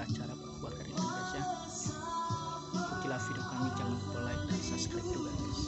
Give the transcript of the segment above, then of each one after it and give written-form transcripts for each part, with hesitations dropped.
ada acara bakar ini guys ya. Ikutilah video kami, jangan lupa like dan subscribe juga guys.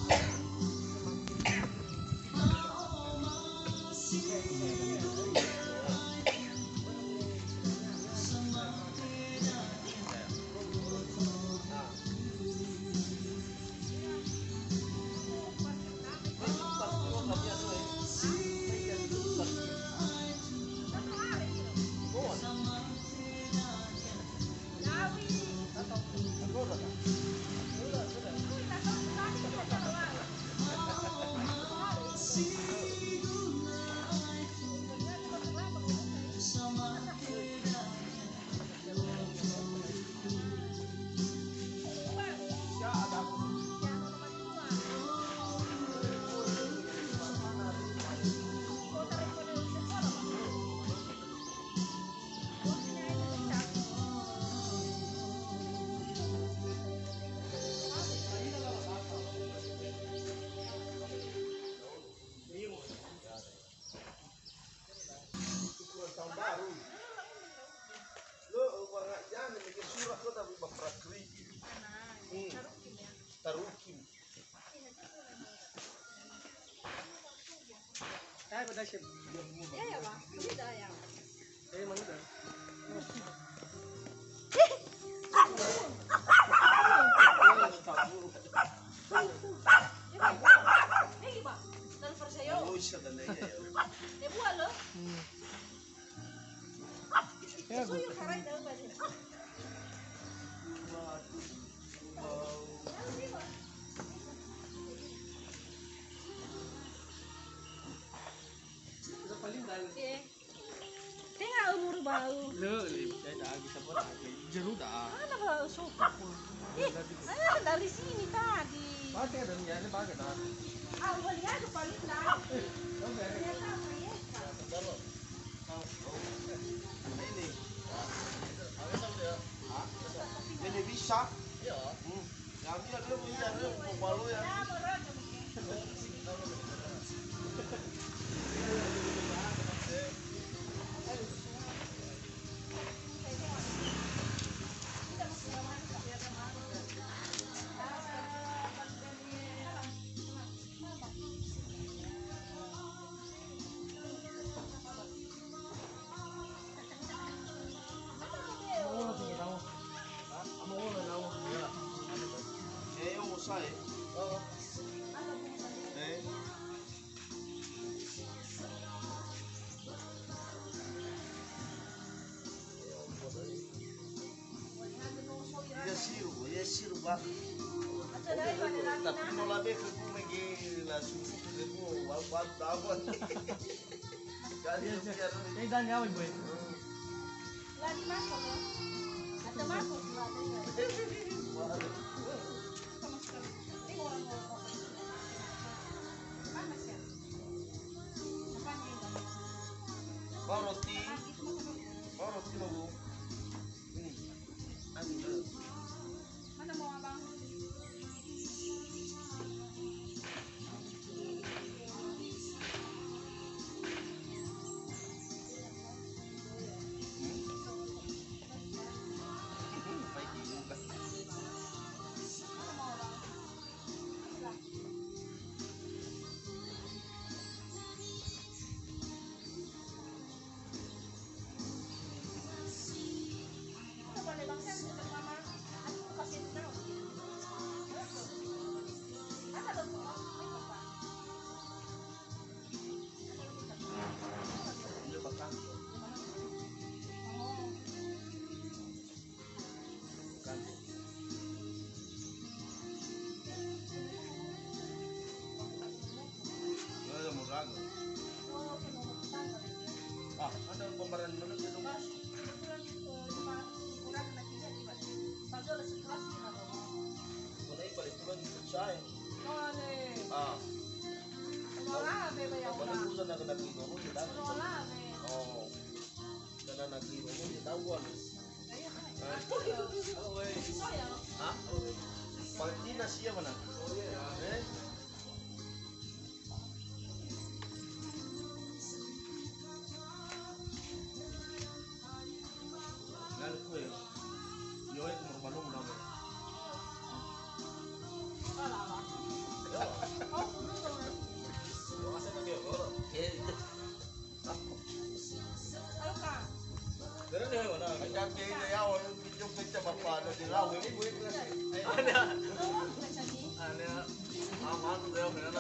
Tengah umur bau. Jeruk dah. Mana bau suka pun. Dari sini tadi. Awalnya ada paling dah. Ternyata ini bisa ya yang dia punya malu ya siru ba tapi no labe ke ku megi la su ke ku wa dawan jadi biar Ini dan gawe boy. lagi masuk ya. Ada masuk sama sekali. Ini orang ngomong. Panas ya? Apanya ini? roti lo ini ambil Mana mau abang? ada pembaran mana tu? Boleh balik tu lagi percaya. Ah. Boleh urusan nak nak kilo pun tidak. Oh. Dan nak kilo pun tidak tahu kan. Ah. Palestina siapa nak? Lalu Macam kita ya, orang pinjam kita bapa ada di laut. Ada aman tuh dia benar.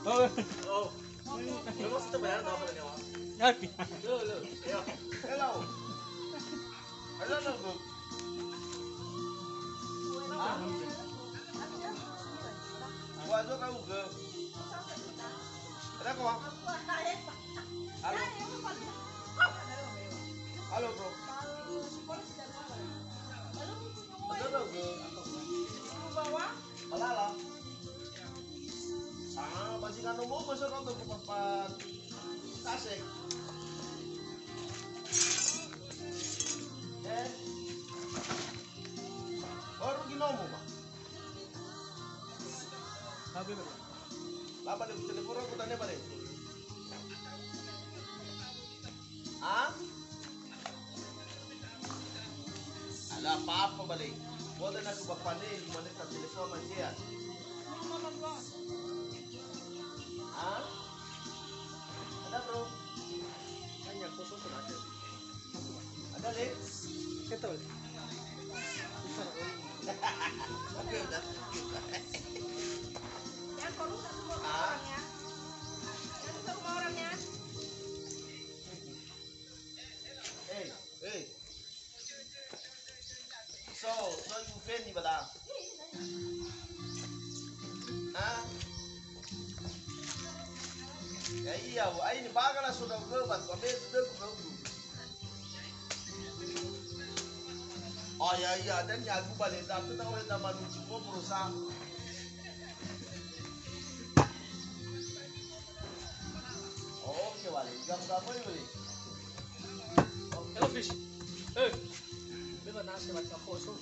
Oh, Oh. Lu mesti bayar berapa tadi, Pak? tapi Lu. Ya. Hello. Ada lagu. Gua tu kau ke. Ada kau? Halo. Halo bro. Ada lagu. Malala. Ah, masih kan umum masuk nonton ke tempat Tasik. Baru ginomo Pak. tapi Lapa di telepon aku tanya balik. Ah? Ada apa-apa balik? Boleh nak bapak ni, mana tak telepon macam Ah? Ada bro? Hanya khusus aja. Ada leh? Betul. Oke udah. Hey. So you friend ni bala? Ah? Ya iya, ai ni bagala sudah gebat, kami sudah berlalu. Oh iya, dan ya aku balik, tapi tahu ada manusia kau berusaha. Oke balik, jam berapa ni balik? Hello fish. Eh. Bila nasi macam kosong.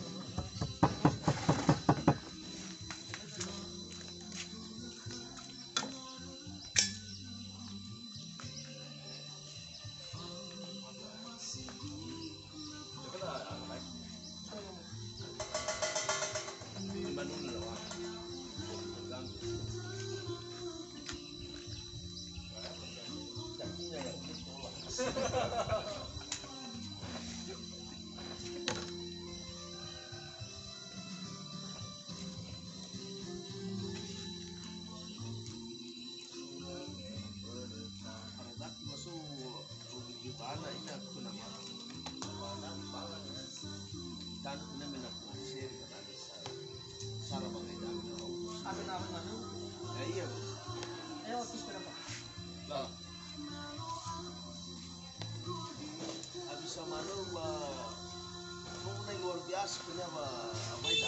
Luar biasa punya apa itu?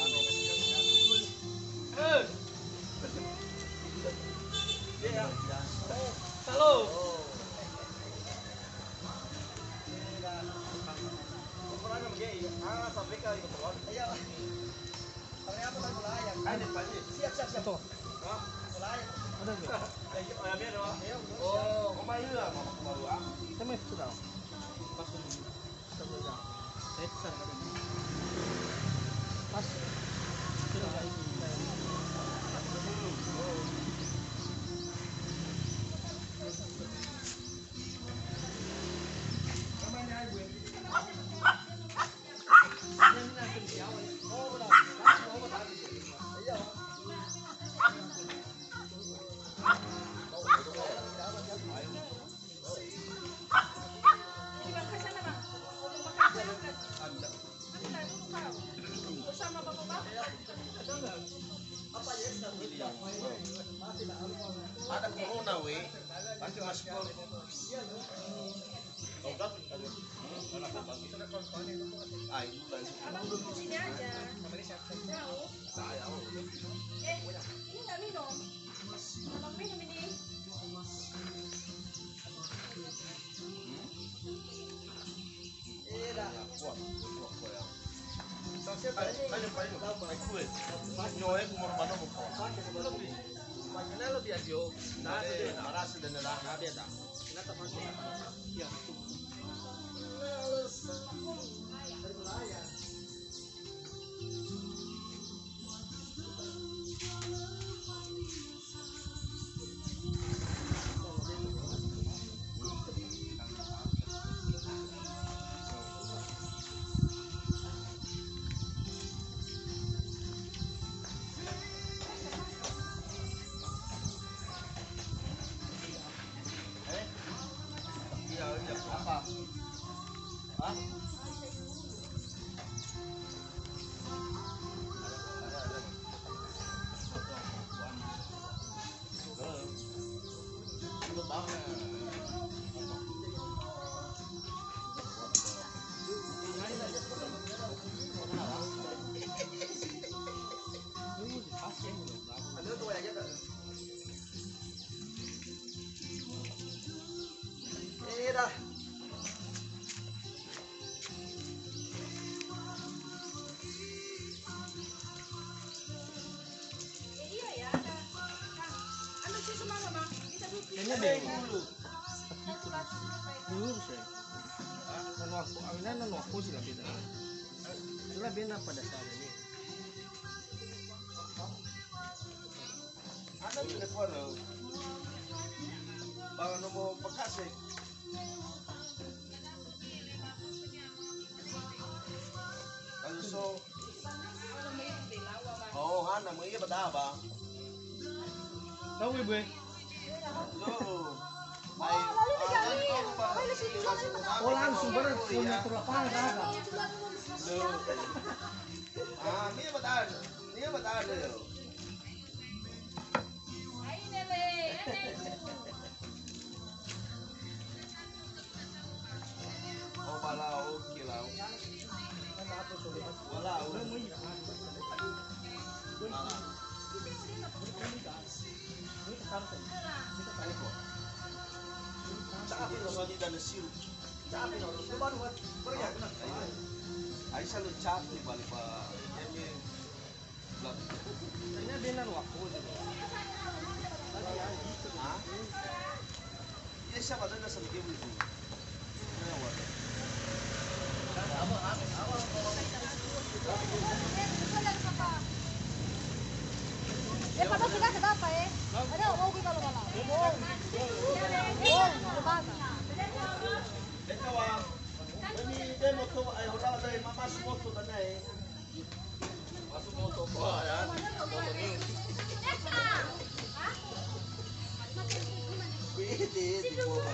Ya. Halo. Ukurannya begini. Sampai ke itu keluar. Ayo. Ternyata lagi layak. Ada pagi. Siap. itu Hah? Layak. ada nggak? Ya biar doang. Oh, kemarin lah mama baru ah. Sama itu tahu. Pas sudah. Saya besar kan ini. Pas. Ada corona we, pasti masuk. Ay, bulan. Abang tunggu sini aja. Jauh. Ini nggak minum. Abang minum ini. Makinalo biadyo. Marasa din nila. Nabiyata. Kinatapos niya. Ya. Iya deh. Dulu saya. Anu aku, awinan anu aku sih lebih dah. Lebih na pada saat ini. Ada telepon lo. Bawa nomor Bekasi. Kalau so. Oh, Hana mo iya ba? Tahu ibu? Lo. Oh langsung bener punya lapangan ada. Ah, ini betul. Ini betul. Oh, balau kilau. Balau. Tapi kalau di dalam siu, tapi kalau lu baru berya, Aisyah lu cakap balik pak, jadi belum. Ini benar waktu itu. Ah, ya siapa dah nasib dia itu? Padahal kita kenapa ya? Ada mau kita kalau malam. Lebaga. Ikaw ini demo ko ay wala dai mamas moto tanay. Masuk moto ko ayan. Pwede, di ko ba?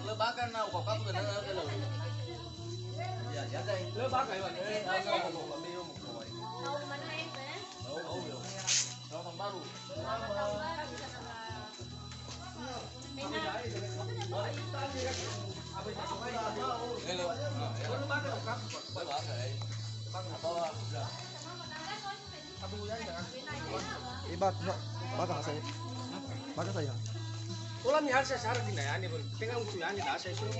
Lebakan na ko ka na na. Ya, ya dai. Lebakan iwan. Tahun baru. Ibat, bakal saya. Bakal saya. Ulam ni harus saya di naya ni pun. Tengah untuk yang ni dah saya suruh.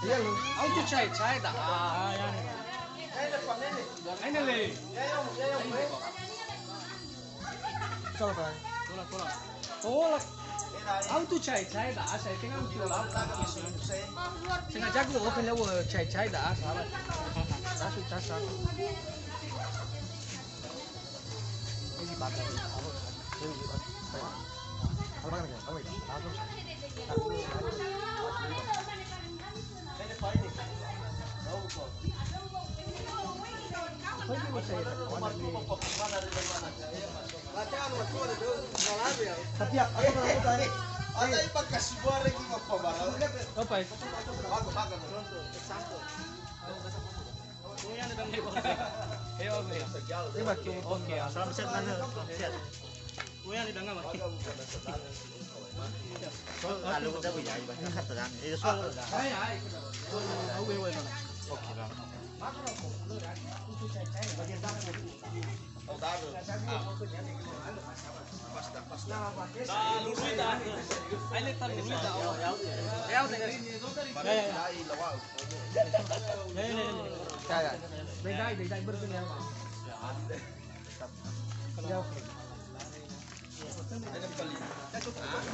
Iya lu. Auto cai dah. Ah, ya ni. Ini le. Salah saya. Tolak. Tolak. Auto cai dah. Saya tengah untuk ulam. Tengah jago open level cai dah. Salah. Rasu casa. Ini bakal. Ini bakal. Kalau bakal kan? Kalau itu. Ini pa ini. Tahu ko. Pwede mo saya. Mana rin mana. Bacaan waktu itu salah ya. Tapi apa kalau tadi? Ada ipagkasubuan rin yung magpabaraw. Opay. Bago. Example. Kuya na dang ibo. Eh oke. Iba tuh. Oke, salam set mana? Set. Kuya ni dang mah. Kalau kita punya iba kata dan itu soal. Ay. Awe na. Oke lah. Oh, dado. Ay letar Luisa. Ya udah. Dai lawaw. Kaya. Dai berdunia. Ya.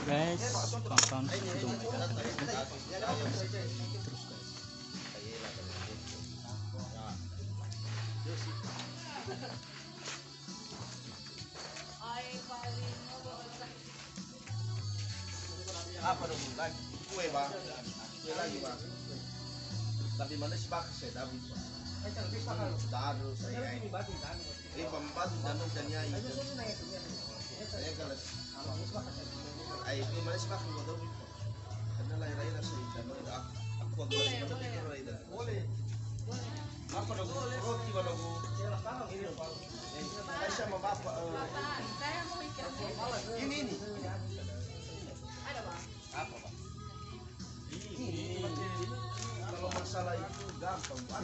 Guys, tonton video mereka. Terus guys. Apa dong lagi? Kue bang. Kue lagi bang. Tapi mana sih bak saya David bang. Dado saya. Ini pembantu dan nyai. Saya kalau ay ini mana sih bak nggak tahu. Karena lain-lain saya dan aku waktu itu mana lain. Boleh. Apa dong? Roti mana bu? Ini bang. Aisyah sama bapak. Ini. Apa pak? Ini kalau masalah itu gampang.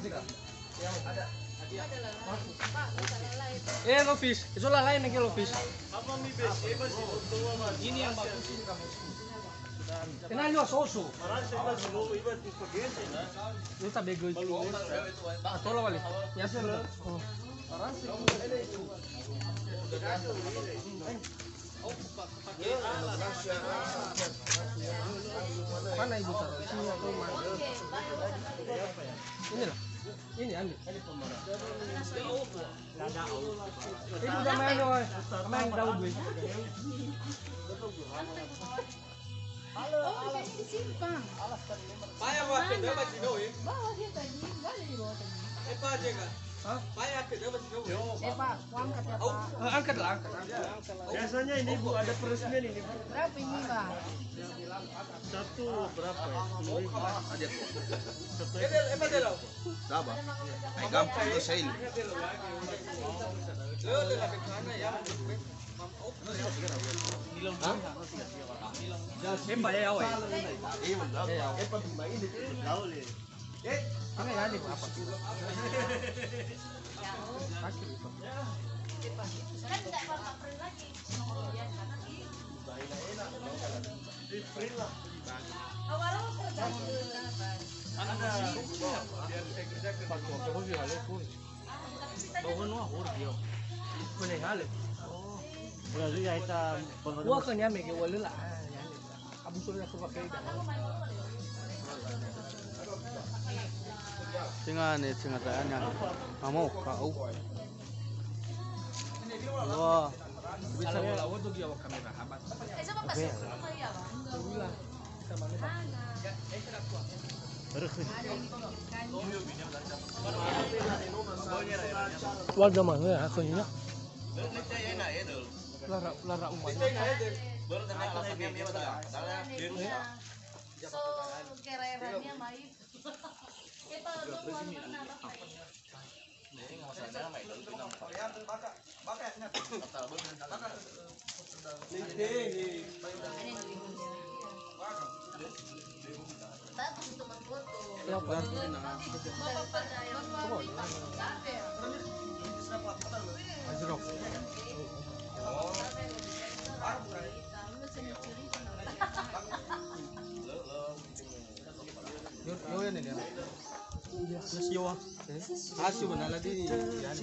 Lofis, itu lah lain lagi Lofis. Ini yang bagus ini kamu. Kenal lu sosu. Lu tak bego itu. Tolong kali. Ya sudah. Mana ibu taruh? Sini atau mana? Ini lah. Ini ambil. Itu udah main loh. Main daun gue. Oh, bisa disimpan. Payah waktu dapat sino eh. Bawa dia tadi, balik di bawah tadi. Apa aja kan? Hah? Payah waktu dapat sino. Pak, angkat ya Pak. Angkat lah, angkat. Biasanya ini Bu ada peresmian ini. Berapa ini Pak? Satu berapa ya? Aja po. Apa dia lo? Saba. Ay gampang to sa il. Lo lapit mana ya? Hemba ya awal. Ini ya nih apa? Kan enggak Bapak print lagi. Gua kan ya mege wala lah. Abu sudah aku pakai dah. Tingane tingatanya amo kau. Wah, Bisa lawa tuh dia kamera habat. Sama Pak Sukma ya, Bang. Warga mana ya akhirnya? Lara umat. So, kererannya maif. Kita dulu pernah apa? Bagus teman foto. Siapa? Bapak percaya. Ajrok. Yo yan ini. Yes yo. Asyo na lagi yan.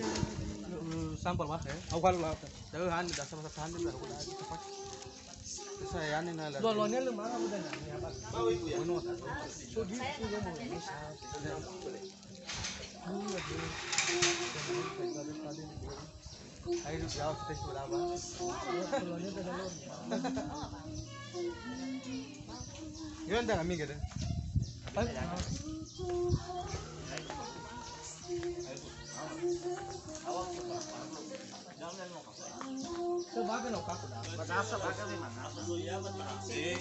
Sampel mah. Aku kalau lah. Tahu han dah sama han dah aku dah. Saya yan na lagi. Lo nya lu mana udah nanya apa? Mau ibu ya. So di itu mau ini. Ayo jauh stage berapa? Yun dah kami gitu. Sebagai no kaku dah. Bahasa bahasa memang. Jadi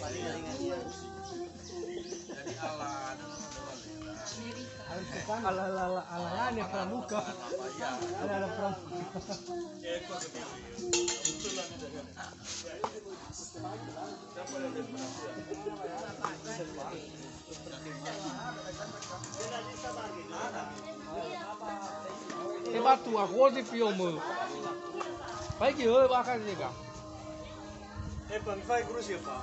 Ala ini pramuka. Ada pramuka. Cái bát tủ à có gì film mà phải kiểu ơi ba cái gì cả Epan fai cruz ya Pak.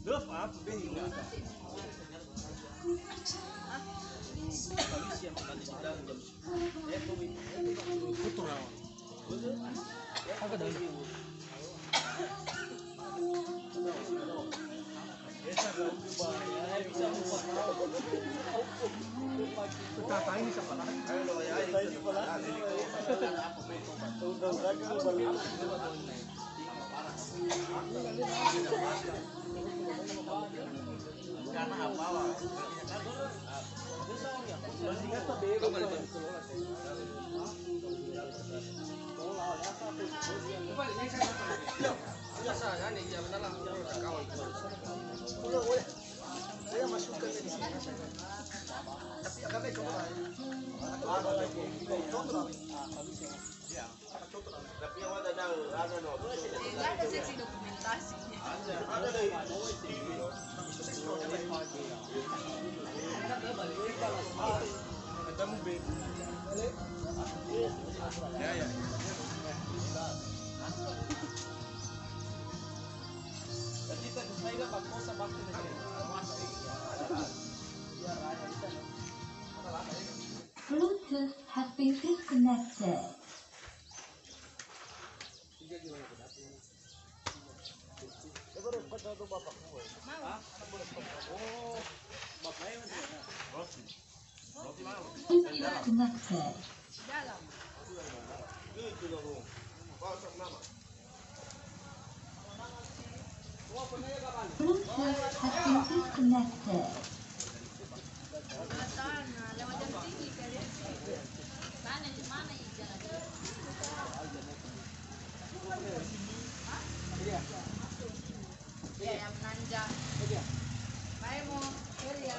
Duh, apa bingung. apa dah kata ini siapa lah karena apa lah? Saya masukkan di sini. Tapi agak baik kamu ada lagi. Contoh ya. Contoh. Tapi yang ada no. Enggak ada seksi dong. Fermentasi. Ada deh. Ya. Bluetooth has been disconnected. Bluetooth connected. Dalam. Bluetooth has been disconnected. Tanah lewat jam tinggi kali. Mana mana jalan. Ya yang menanjak. Baik mau kiri ya.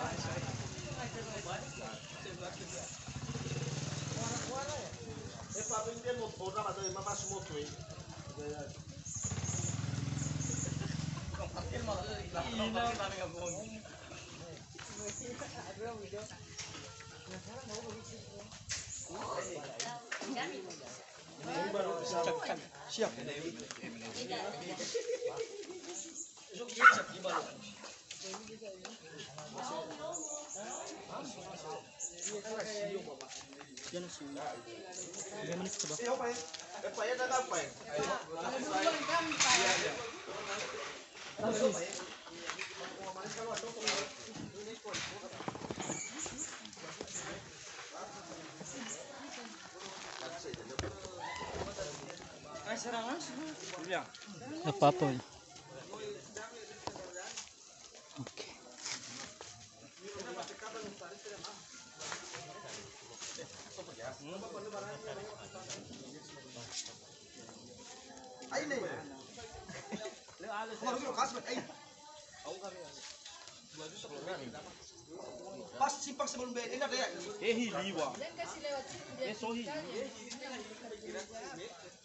Siap. Apa-apa. Oke. Pas simpang sebelum BNI ada ya? Dan kasih lewat sini.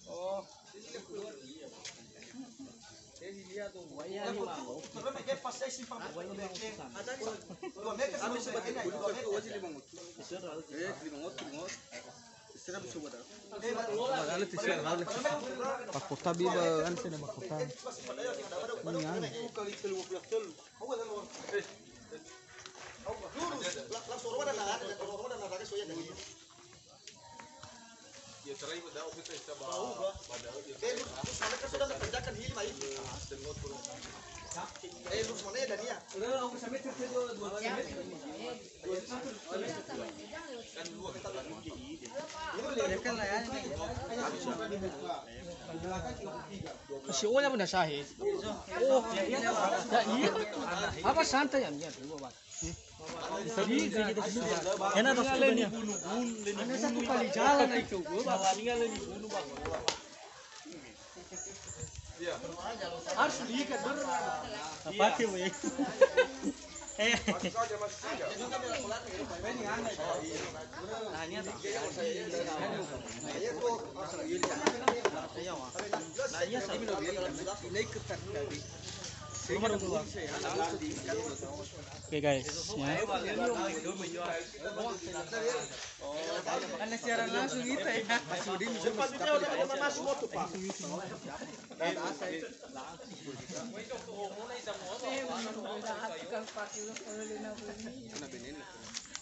Oh. Problema é pas saya simpang BNI. Ada di 2 meter sebelum BNI. 2 meter. Pakota biba kan sih pakota. Si Ola pun dah sahih. Oh, iya. Apa santai ya niat lu, Pak. Enak dah sebenarnya. Ada satu kali jalan itu, gua tinggal di gunung, Bang. Iya. Harus diikat benar. Apa sih, Wei? Oke guys, ya. Ada siaran langsung gitu ya.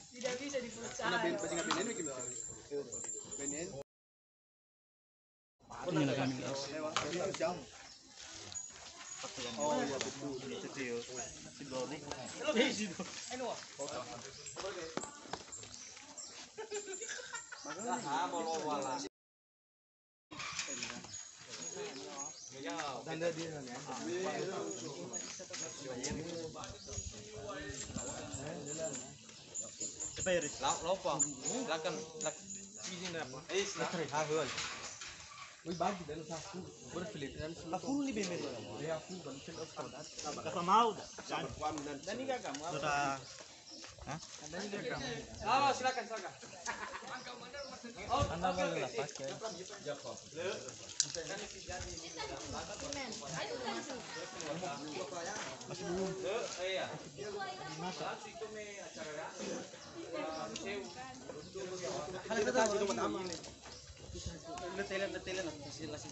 Tidak bisa dipercaya. Inilah kami guys. Oh iya betul. Itu si Doni. Silakan. Anda mau lepas ya?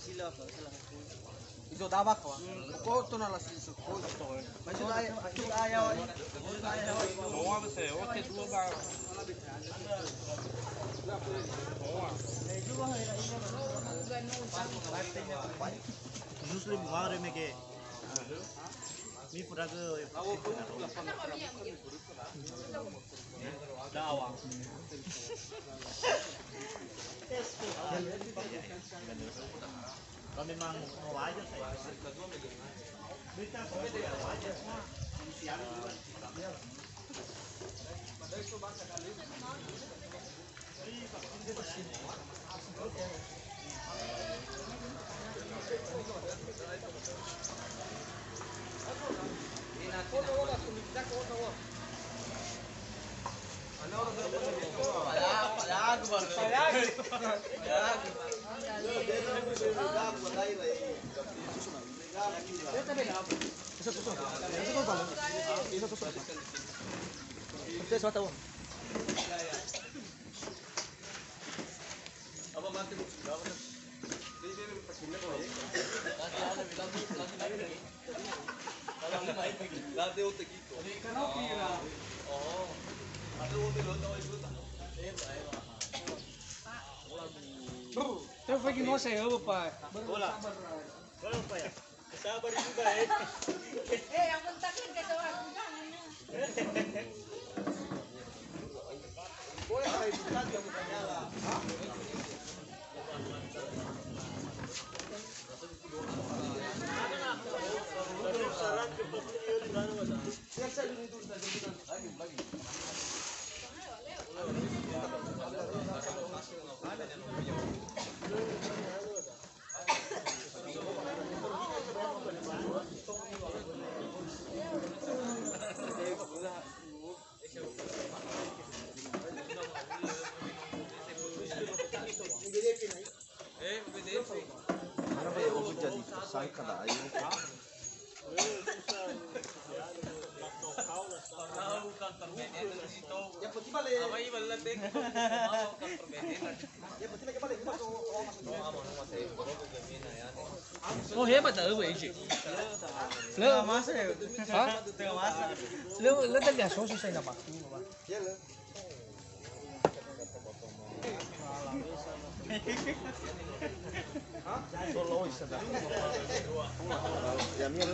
Sila apa? Iso dabak ko. Ko to na las iso ko to. May sila ayaw. Muslim wahre में के मी पूरा के dawa kalau memang mau aja saya berita mau aja Pero foi que não saiu, pai. bola apa ya sabar juga Yang kontakin ke seorang jangan. Mana ba yung jadi tersangka dah ayo. Oh hebat dah gue ini. Lo masa ya? Hah? Lo tadi sosis saya nama. Solo isa dah. Ya mir.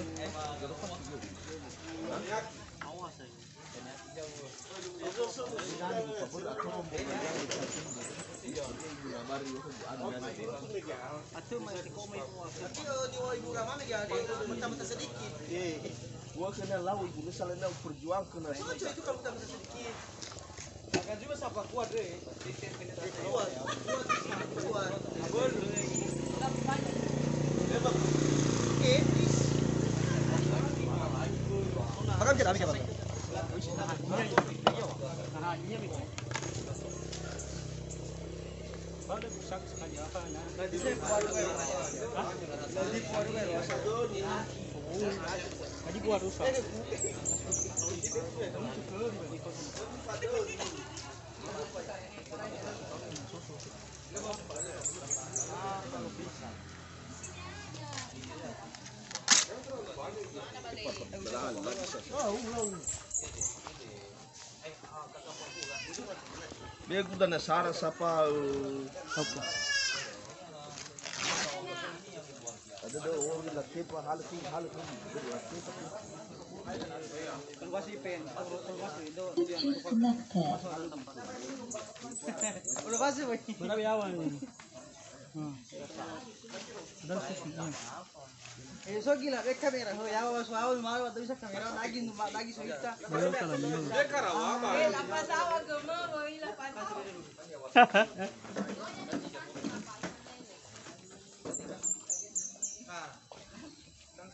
Gua kena lau ibu misalnya nak berjuang kena. Itu kalau kita sedikit. Akan juga siapa kuat deh. Kuat. Makan kita habis apa? Tadi gua rusak. Biar aku dah nasara siapa. Ada orang lagi apa hal tu. So gila, dek kamera. Ya was awal malu atau bisa kamera lagi suita. Lapas awak gemar, lapas awak.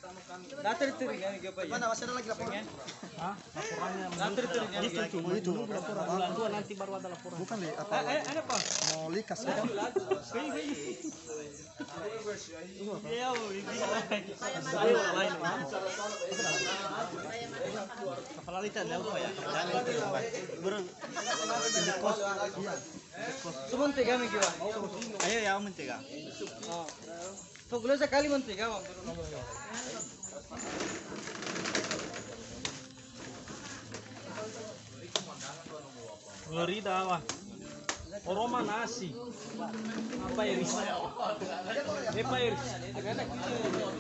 Datang teri kan apa ya? Mana masih ada lagi laporan? Datang teri kan? Itu Bulan 2 nanti baru ada laporan. bukan deh apa Ada apa? mau likas ya? Iya, ini lain. Kepala lita ada apa ya? Burung. Sumonte kami kira. Ayo ya mentega. Oh. तो गुलो से काली मंत्री क्या ngeri dah wah oroma nasi apa iris apa iris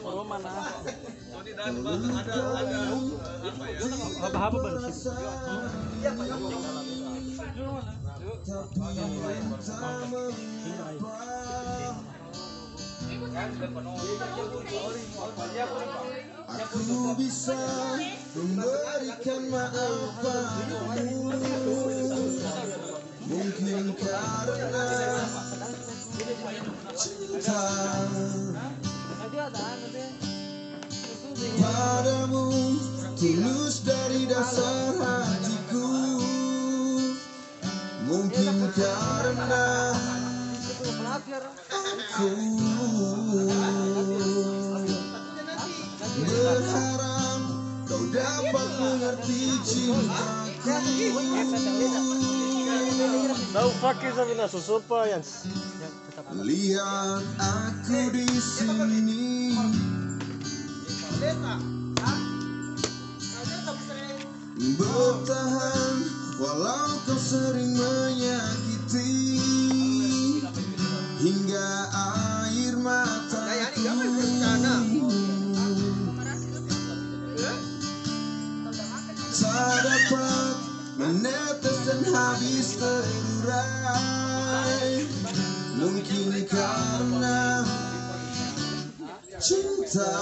oroma nasi ada apa baru Aku bisa memberikan maaf padamu, mungkin karena cinta padamu tulus dari dasar hatiku, mungkin karena aku berharap kau dapat mengerti cintaku. Tahu fakir sabi na susupa yan. Lihat aku di sini, bertahan walau kau sering menyakiti, hingga air mataku tak dapat menetes dan habis terurai, mungkin karena cinta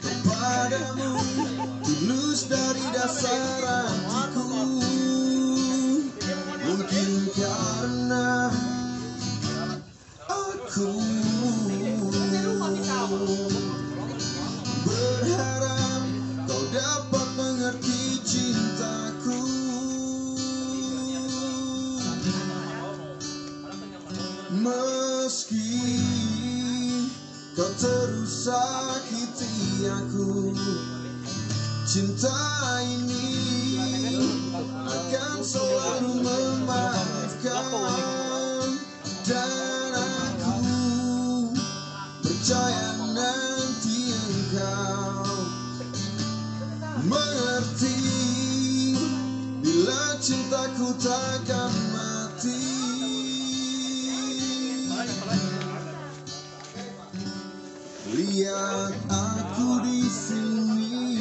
kepadamu tulus dari dasar hatiku, mungkin karena aku berharap kau dapat mengerti cintaku. Meski kau terus sakiti aku, cinta ini akan selalu memaafkan, dan aku percaya nanti engkau mengerti bila cintaku takkan mati. Lihat aku di sini,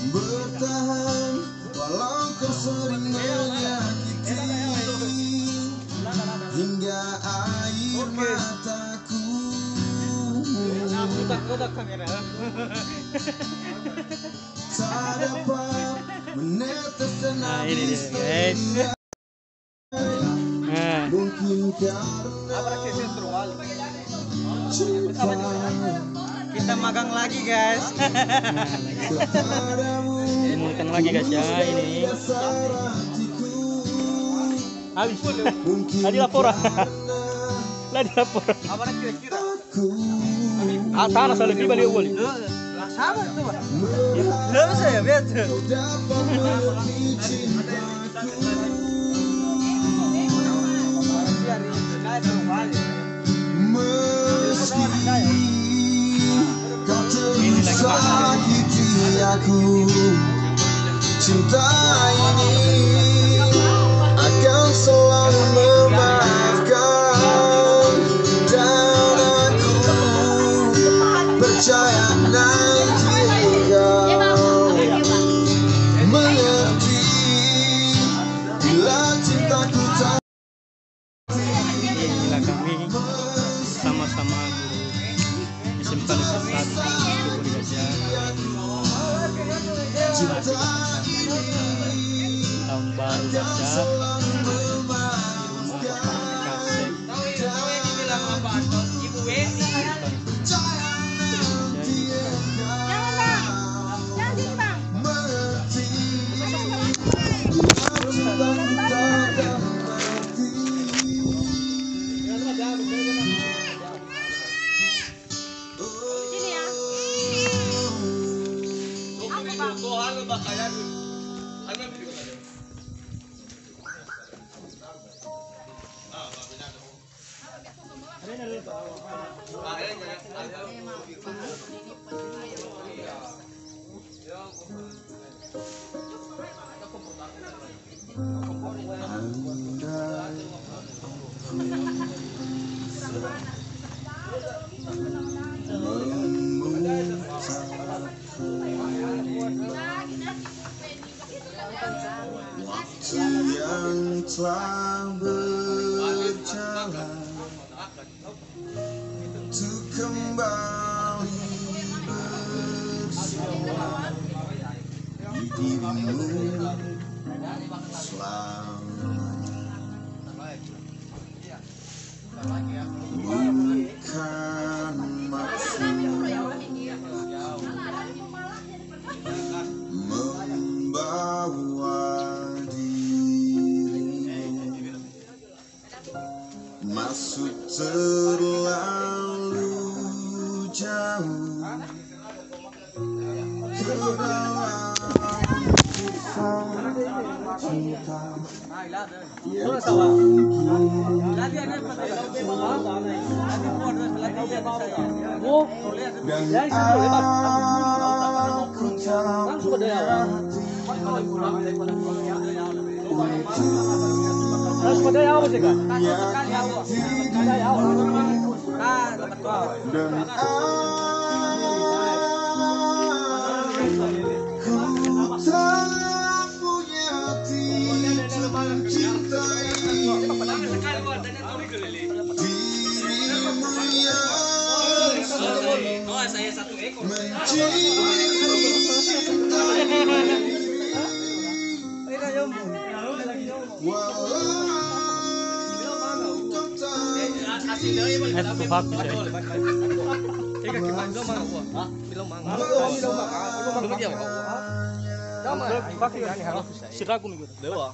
bertahan walau kau sering menyakiti, hingga air mataku tak dapat menetes dan habis terurai, mungkin karena cinta kita magang lagi guys. kepadamu Dimulihkan lagi guys ya ini. dasar hatiku, Habis. mungkin Tadi laporan. karena Lagi laporan. Apa kira-kira? aku Ah, tanah salah di balik wali. Sama itu Pak. berharap Belum saya lihat. kau dapat mengerti cintaku. Meski kau terus sakiti aku, cinta ini akan selalu memaafkan, dan aku percaya nanti engkau mengerti bila cintaku tak Inilah kami sama-sama guru SMP Negeri 1 guys ya. cinta ini Tahun baru guys ya. selalu Di rumah memaafkan, Ibu Weni. Jangan bang, jangan sini bang. Sini ya. Waktu yang telah berjalan untuk kembali bersama di dirimu selamanya. Bukan maksud membawa dirimu masuk terlalu jauh ke dalam cinta yang dan aku tak berhati Siraku minggu. Dewa.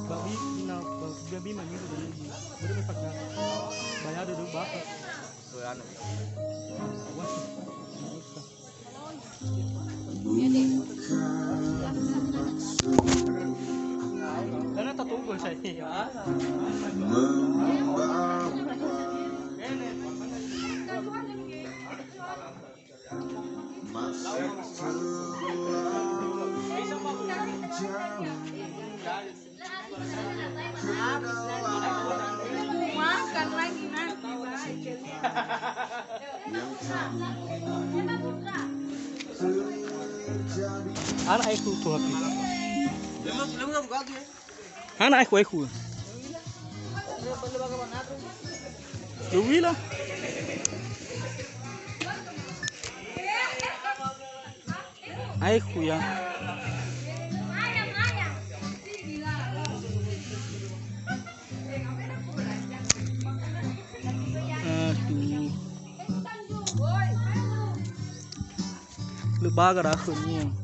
Babi na babi mami do ni. Bude me fakna. Bayar do ba. Karena tak tunggu saya. Makan lagi nanti. Anak aku tuh api. Anak aku. Luwi lah. Aku ya. Aduh. Lebaga dah akhirnya.